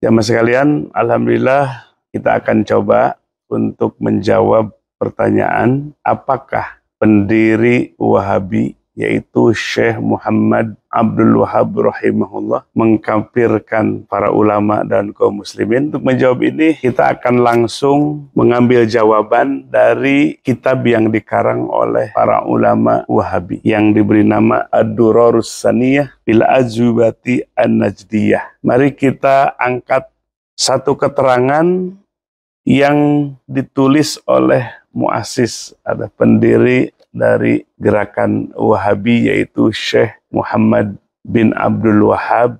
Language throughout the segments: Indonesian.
Jamaah sekalian, alhamdulillah kita akan coba untuk menjawab pertanyaan apakah pendiri Wahabi yaitu Syekh Muhammad Abdul Wahhab rahimahullah mengkafirkan para ulama dan kaum muslimin. Untuk menjawab ini kita akan langsung mengambil jawaban dari kitab yang dikarang oleh para ulama Wahabi yang diberi nama Ad-Durarus Saniyah bil Ajwibati An-Najdiyah. Mari kita angkat satu keterangan yang ditulis oleh muassis, ada pendiri dari gerakan Wahabi yaitu Syekh Muhammad bin Abdul Wahhab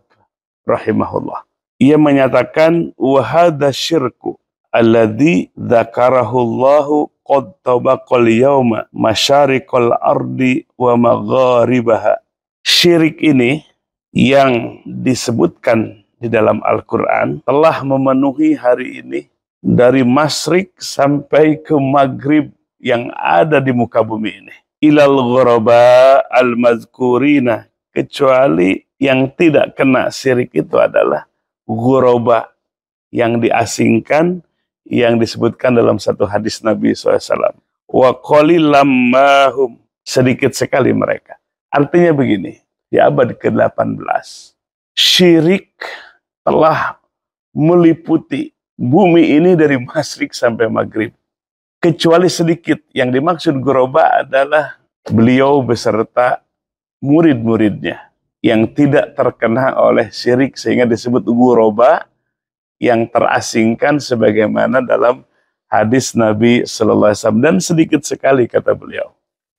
rahimahullah. Ia menyatakan wahada syirku alladzi dzakarahullahu qad tabaqal yauma masyariqal ardi wa magharibaha. Syirik ini yang disebutkan di dalam Al-Quran telah memenuhi hari ini dari masyrik sampai ke maghrib yang ada di muka bumi ini. Ilal ghuraba al-mazkurina, kecuali yang tidak kena syirik itu adalah ghuraba yang diasingkan, yang disebutkan dalam satu hadis Nabi SAW. Wa qalilam mahum, sedikit sekali mereka. Artinya begini, di abad ke-18, syirik telah meliputi bumi ini dari masyrik sampai maghrib. Kecuali sedikit. Yang dimaksud ghuraba adalah beliau beserta murid-muridnya yang tidak terkena oleh syirik sehingga disebut ghuraba, yang terasingkan sebagaimana dalam hadis Nabi sallallahu alaihi wasallam, dan sedikit sekali kata beliau.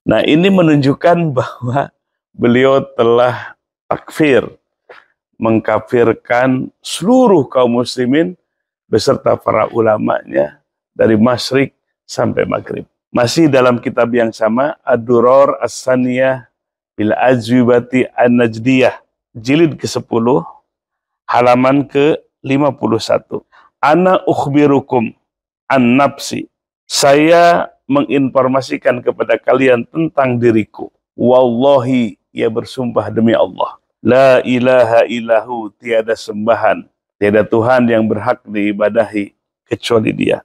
Nah, ini menunjukkan bahwa beliau telah takfir, mengkafirkan seluruh kaum muslimin beserta para ulamanya dari masyrik sampai maghrib. Masih dalam kitab yang sama, Ad-Durar As-Saniyah bil Ajwibati An-Najdiyah, jilid ke-10, halaman ke-51. Ana ukhbirukum an nafsi. Saya menginformasikan kepada kalian tentang diriku. Wallahi, ia bersumpah demi Allah. La ilaha illahu, tiada sembahan, tiada Tuhan yang berhak diibadahi kecuali Dia.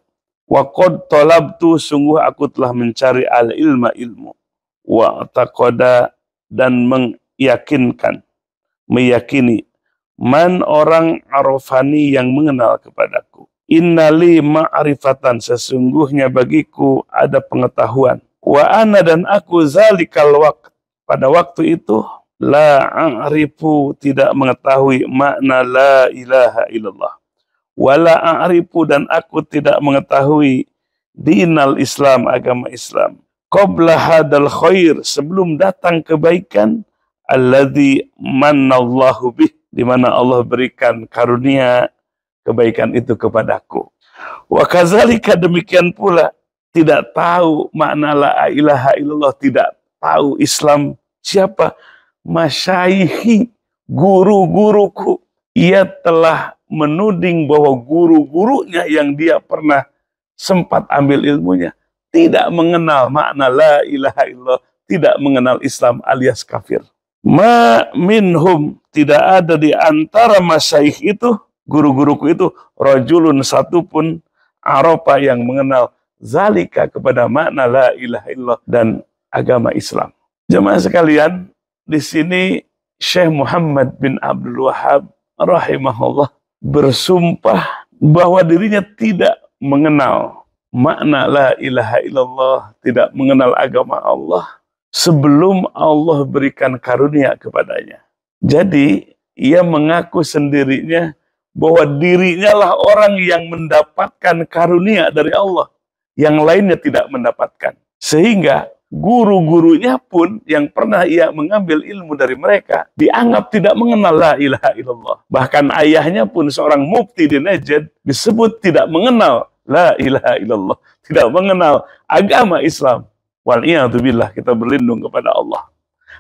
Wa qad talabtu, sungguh aku telah mencari al-ilma, ilmu. Wa taqada, dan meyakini man orang arafani yang mengenal kepadaku. Innali ma'rifatan, sesungguhnya bagiku ada pengetahuan. Wa ana, dan aku zalikal waqt, pada waktu itu la a'rifu, tidak mengetahui makna la ilaha illallah. Wala a'rifu, dan aku tidak mengetahui dinal Islam, agama Islam. Qabla hadal khair, sebelum datang kebaikan, alladzi mannallahu bih, di mana Allah berikan karunia kebaikan itu kepadaku. Wa kadzalika, demikian pula tidak tahu makna la ilaha illallah, tidak tahu Islam siapa? Masyayikhi, guru-guruku. Ia telah menuding bahwa guru-gurunya yang dia pernah sempat ambil ilmunya tidak mengenal makna la ilaha illallah, tidak mengenal Islam alias kafir. Ma minhum, tidak ada di antara masyayikh itu, guru-guruku itu, rajulun, satupun, arafa, yang mengenal zalika, kepada makna la ilaha illallah dan agama Islam. Jemaah sekalian, di sini Syekh Muhammad bin Abdul Wahhab rahimahullah bersumpah bahwa dirinya tidak mengenal makna la ilaha illallah, tidak mengenal agama Allah sebelum Allah berikan karunia kepadanya. Jadi ia mengaku sendirinya bahwa dirinya lah orang yang mendapatkan karunia dari Allah, yang lainnya tidak mendapatkan. Sehingga guru-gurunya pun yang pernah ia mengambil ilmu dari mereka dianggap tidak mengenal la ilaha illallah. Bahkan ayahnya pun seorang mufti di Najd disebut tidak mengenal la ilaha illallah, tidak mengenal agama Islam. Wal'iyadzubillah, kita berlindung kepada Allah.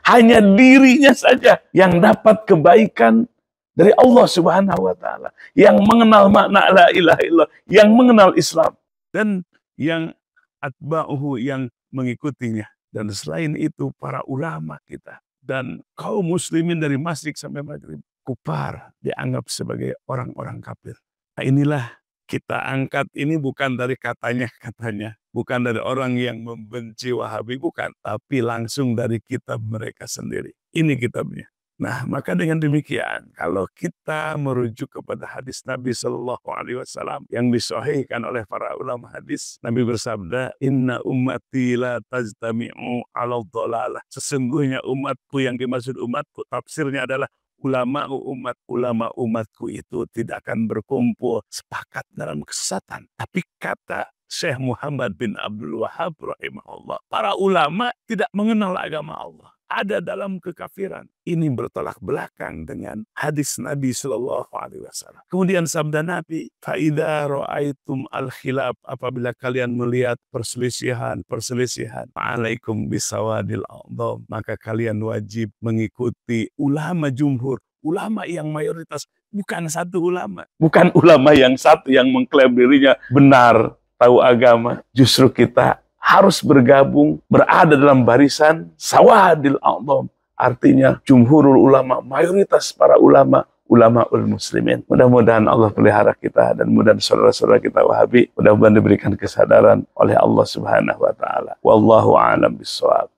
Hanya dirinya saja yang dapat kebaikan dari Allah Subhanahu wa taala, yang mengenal makna la ilaha illallah, yang mengenal Islam, dan yang atba'uhu, yang mengikutinya. Dan selain itu para ulama kita dan kaum muslimin dari masyrik sampai maghrib kufar, dianggap sebagai orang-orang kafir. Nah inilah kita angkat ini bukan dari katanya, bukan dari orang yang membenci Wahabi, bukan, tapi langsung dari kitab mereka sendiri. Ini kitabnya. Nah, maka dengan demikian, kalau kita merujuk kepada hadis Nabi Shallallahu Alaihi Wasallam yang disahihkan oleh para ulama hadis, Nabi bersabda, Inna ummati la tajtami'u ala dhalalah. Sesungguhnya umatku, yang dimaksud umatku, tafsirnya adalah ulama umatku itu tidak akan berkumpul sepakat dalam kesesatan. Tapi kata Syekh Muhammad bin Abdul Wahab rahimahullah, para ulama tidak mengenal agama Allah, ada dalam kekafiran. Ini bertolak belakang dengan hadis Nabi Shallallahu Alaihi Wasallam. Kemudian sabda Nabi, "Faida ro'aitum al-khilaf," apabila kalian melihat perselisihan, alaikum bisawadil a'dham, maka kalian wajib mengikuti ulama jumhur, ulama yang mayoritas, bukan satu ulama, bukan ulama yang satu yang mengklaim dirinya benar, tahu agama. Justru kita harus bergabung, berada dalam barisan sawadil a'dham. Artinya jumhurul ulama, mayoritas para ulama, ulamaul muslimin. Mudah-mudahan Allah pelihara kita dan mudah-mudahan saudara-saudara kita Wahabi mudah-mudahan diberikan kesadaran oleh Allah Subhanahu wa taala. Wallahu a'lam bishawab.